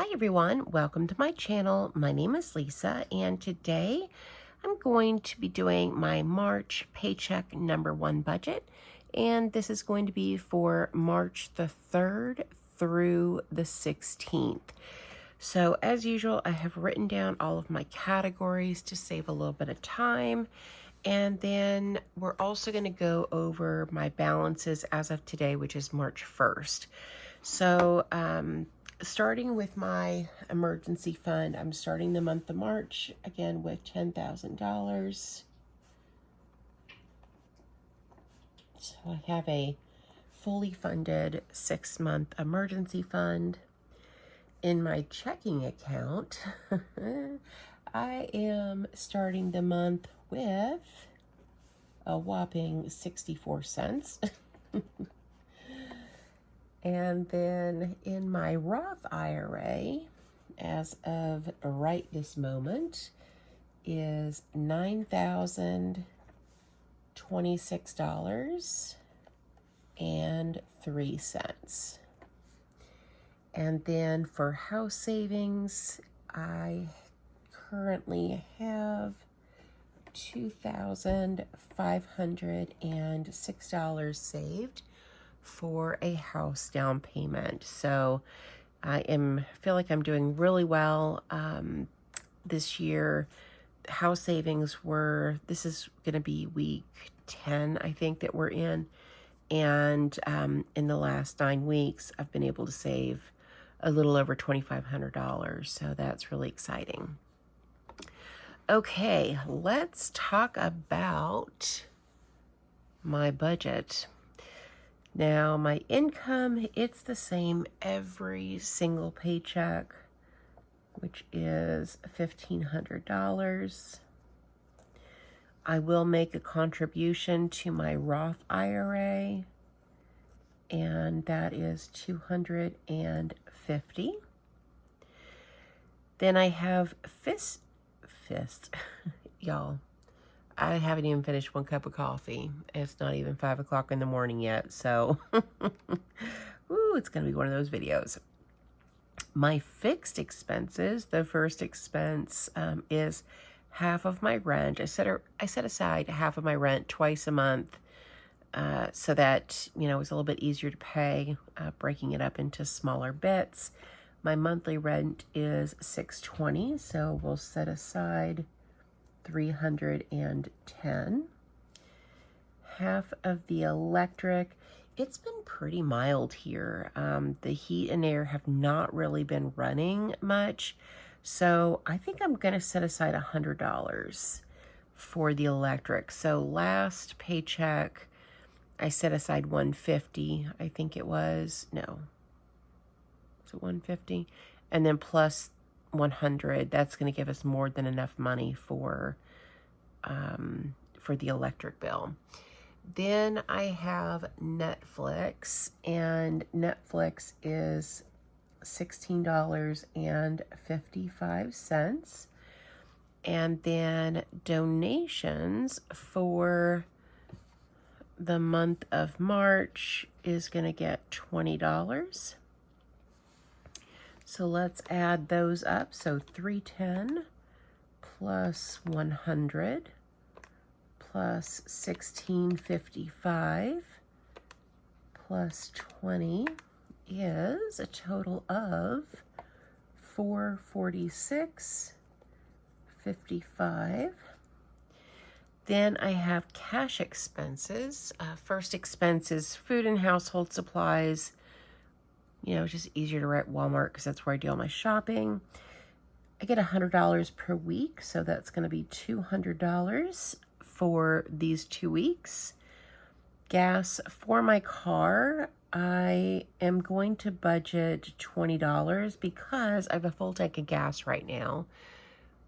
Hi everyone, welcome to my channel. My name is Lisa and today I'm going to be doing my March paycheck number 1 budget, and this is going to be for March the 3rd through the 16th. So as usual, I have written down all of my categories to save a little bit of time, and then we're also going to go over my balances as of today, which is March 1st. So starting with my emergency fund, I'm starting the month of March again with $10,000. So I have a fully funded 6-month emergency fund. In my checking account, I am starting the month with a whopping 64 cents. And then in my Roth IRA, as of right this moment, is $9,026.03. And then for house savings, I currently have $2,506 saved for a house down payment. So I feel like I'm doing really well this year. House savings this is going to be week 10, I think, that we're in. And in the last 9 weeks, I've been able to save a little over $2,500. So that's really exciting. Okay, let's talk about my budget. Now, my income, it's the same every single paycheck, which is $1,500. I will make a contribution to my Roth IRA, and that is $250. Then I have y'all, I haven't even finished 1 cup of coffee. It's not even 5 o'clock in the morning yet, so ooh, it's going to be one of those videos. My fixed expenses, the first expense is half of my rent. I set aside half of my rent twice a month so that, it's a little bit easier to pay, breaking it up into smaller bits. My monthly rent is $620, so we'll set aside $310. Half of the electric. It's been pretty mild here. The heat and air have not really been running much, so I think I'm going to set aside $100 for the electric. So last paycheck, I set aside $150. I think it was. No. Was it $150? And then plus $100. That's going to give us more than enough money for the electric bill. Then I have Netflix, and Netflix is $16.55. And then donations for the month of March is going to get $20. So let's add those up. So $310 plus $100 plus $16.55 plus 20 is a total of $446.55. Then I have cash expenses. First expense is food and household supplies. Just easier to write Walmart because that's where I do all my shopping. I get $100 per week, so that's going to be $200 for these 2 weeks. Gas for my car, I am going to budget $20 because I have a full tank of gas right now.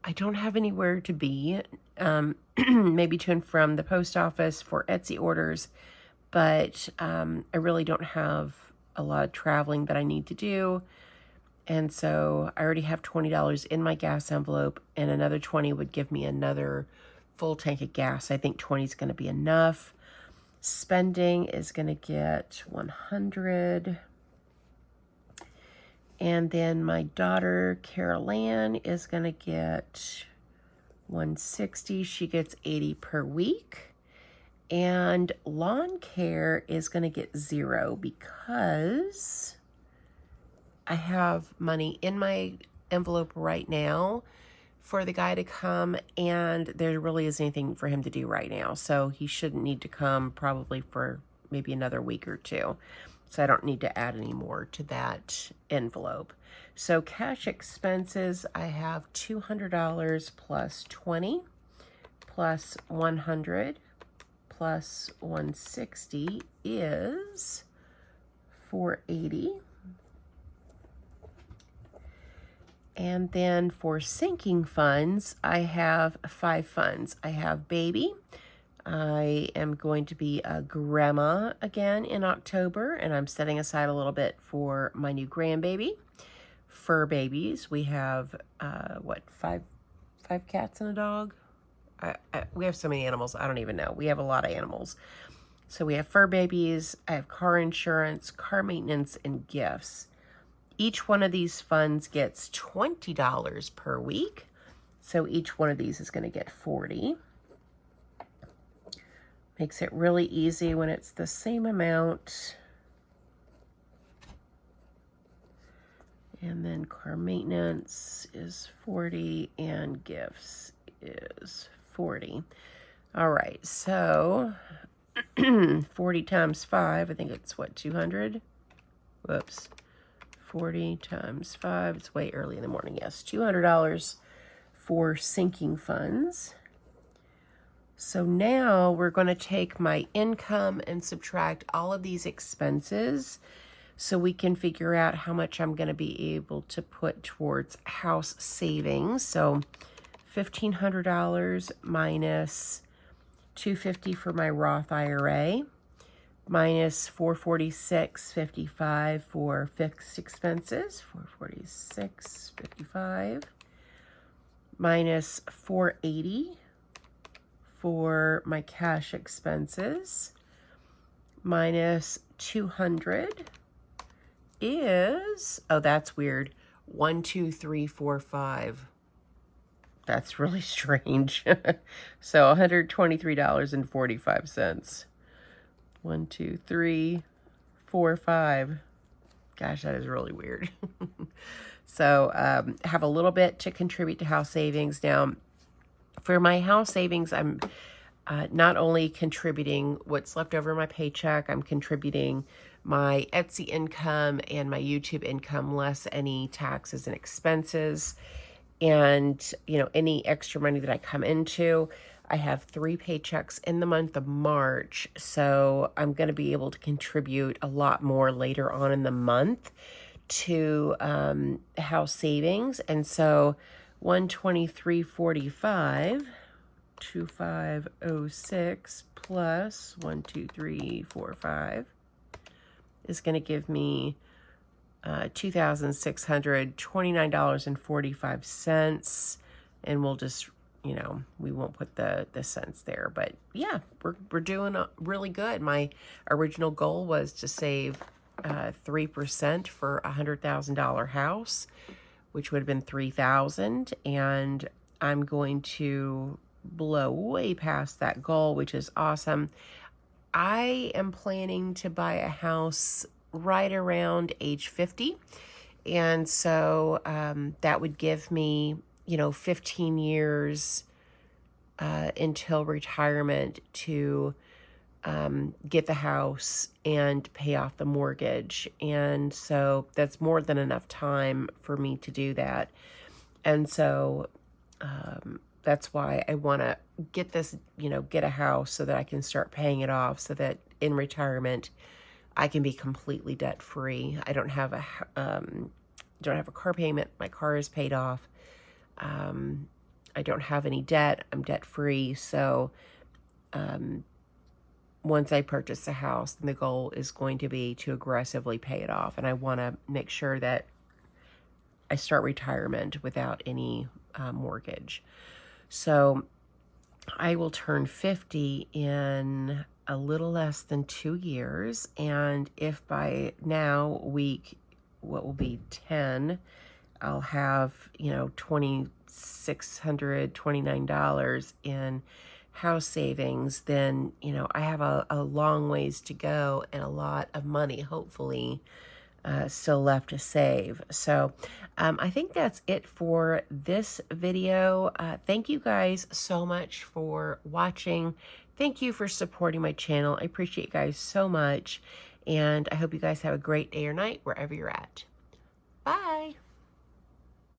I don't have anywhere to be, maybe to and from the post office for Etsy orders, but I really don't have a lot of traveling that I need to do. And so I already have $20 in my gas envelope, and another 20 would give me another full tank of gas. I think 20 is going to be enough. Spending is going to get $100. And then my daughter, Carol Ann, is going to get $160. She gets $80 per week. And lawn care is going to get $0 because I have money in my envelope right now for the guy to come, and there really isn't anything for him to do right now. So he shouldn't need to come probably for maybe another week or two. So I don't need to add any more to that envelope. So cash expenses, I have $200 plus 20 plus 100 plus 160 is 480. And then for sinking funds, I have 5 funds. I have baby. I am going to be a grandma again in October, and I'm setting aside a little bit for my new grandbaby. Fur babies, we have, five cats and a dog? We have so many animals, I don't even know. We have a lot of animals. So we have fur babies, I have car insurance, car maintenance, and gifts. Each one of these funds gets $20 per week. So each one of these is going to get $40. Makes it really easy when it's the same amount. And then car maintenance is 40 and gifts is 40. All right, so 40 times 5, I think it's what, 200? Whoops. 40 times 5, it's way early in the morning, yes. $200 for sinking funds. So now we're going to take my income and subtract all of these expenses so we can figure out how much I'm going to be able to put towards house savings. So $1,500 minus $250 for my Roth IRA, minus $446.55 for fixed expenses, $446.55, minus $480 for my cash expenses, minus 200 is, oh, that's weird, 1, 2, 3, 4, 5. That's really strange. So $123.45. 1, 2, 3, 4, 5. Gosh, that is really weird. So have a little bit to contribute to house savings. Now, for my house savings, I'm not only contributing what's left over in my paycheck, I'm contributing my Etsy income and my YouTube income less any taxes and expenses. And, you know, any extra money that I come into, I have 3 paychecks in the month of March. So I'm going to be able to contribute a lot more later on in the month to house savings. And so 123.45, 2506 plus 12345 is going to give me $2,629.45, and we'll just, you know, we won't put the cents there, but yeah, we're doing really good. My original goal was to save 3% for a $100,000 house, which would have been $3,000, and I'm going to blow way past that goal, which is awesome. I am planning to buy a house right around age 50. And so that would give me, you know, 15 years until retirement to get the house and pay off the mortgage. And so that's more than enough time for me to do that. And so that's why I want to get this, you know, get a house so that I can start paying it off, so that in retirement I can be completely debt free. I don't have a car payment. My car is paid off. I don't have any debt. I'm debt free. So once I purchase a house, then the goal is going to be to aggressively pay it off. And I want to make sure that I start retirement without any mortgage. So I will turn 50 in a little less than 2 years. And if by now week what will be 10, I'll have, you know, $2,629 in house savings. Then, you know, I have a long ways to go and a lot of money, hopefully, still left to save. So I think that's it for this video. Thank you guys so much for watching. Thank you for supporting my channel. I appreciate you guys so much. And I hope you guys have a great day or night wherever you're at. Bye.